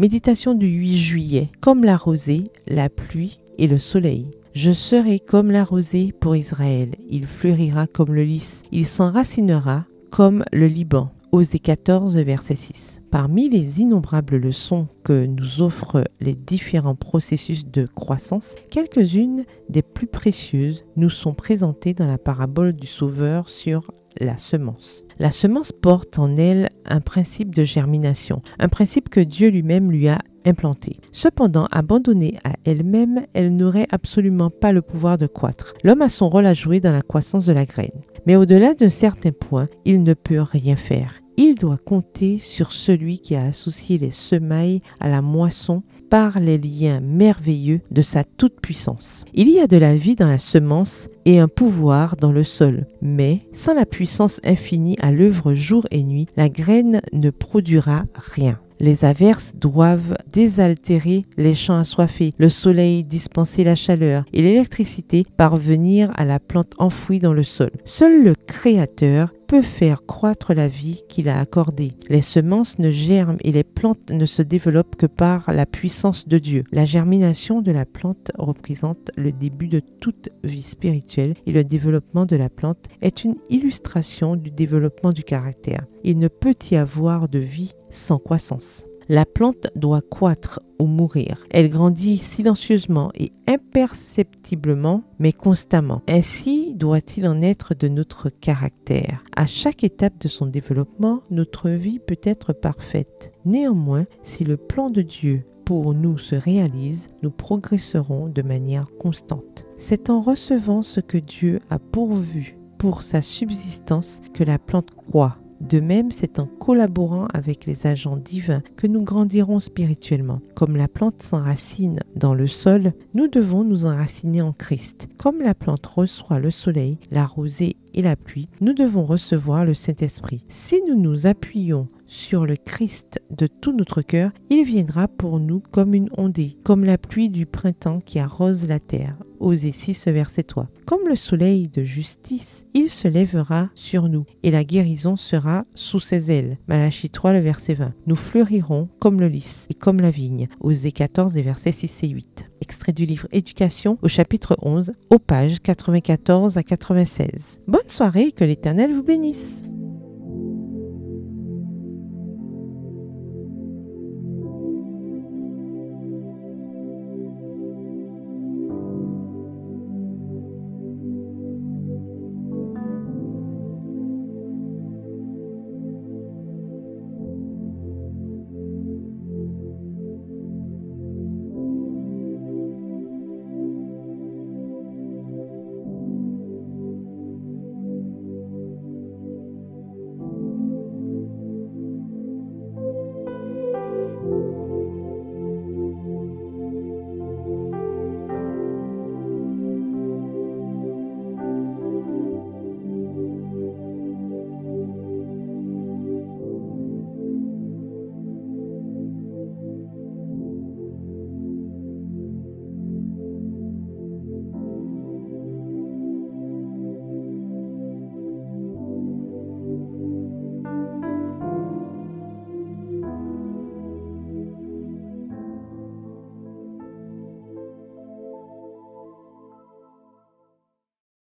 Méditation du 8 juillet. Comme la rosée, la pluie et le soleil. Je serai comme la rosée pour Israël. Il fleurira comme le lys. Il s'enracinera comme le Liban. Osée 14, verset 6. Parmi les innombrables leçons que nous offrent les différents processus de croissance, quelques-unes des plus précieuses nous sont présentées dans la parabole du Sauveur sur la semence. La semence porte en elle un principe de germination, un principe que Dieu lui-même lui a implantée. Cependant, abandonnée à elle-même, elle n'aurait absolument pas le pouvoir de croître. L'homme a son rôle à jouer dans la croissance de la graine. Mais au-delà d'un certain point, il ne peut rien faire. Il doit compter sur celui qui a associé les semailles à la moisson par les liens merveilleux de sa toute-puissance. Il y a de la vie dans la semence et un pouvoir dans le sol, mais sans la puissance infinie à l'œuvre jour et nuit, la graine ne produira rien. Les averses doivent désaltérer les champs assoiffés, le soleil dispenser la chaleur et l'électricité parvenir à la plante enfouie dans le sol. Seul le Créateur peut faire croître la vie qu'il a accordée. Les semences ne germent et les plantes ne se développent que par la puissance de Dieu. La germination de la plante représente le début de toute vie spirituelle et le développement de la plante est une illustration du développement du caractère. Il ne peut y avoir de vie sans croissance. La plante doit croître ou mourir. Elle grandit silencieusement et imperceptiblement, mais constamment. Ainsi doit-il en être de notre caractère. À chaque étape de son développement, notre vie peut être parfaite. Néanmoins, si le plan de Dieu pour nous se réalise, nous progresserons de manière constante. C'est en recevant ce que Dieu a pourvu pour sa subsistance que la plante croît. De même, c'est en collaborant avec les agents divins que nous grandirons spirituellement. Comme la plante s'enracine dans le sol, nous devons nous enraciner en Christ. Comme la plante reçoit le soleil, la rosée et la pluie, nous devons recevoir le Saint-Esprit. Si nous nous appuyons sur le Christ de tout notre cœur, il viendra pour nous comme une ondée, comme la pluie du printemps qui arrose la terre. Osée 6, verset 3. Comme le soleil de justice, il se lèvera sur nous et la guérison sera sous ses ailes. Malachie 3, le verset 20. Nous fleurirons comme le lys et comme la vigne. Osée 14, les versets 6 et 8. Extrait du livre Éducation au chapitre 11, aux pages 94 à 96. Bonne soirée et que l'Éternel vous bénisse.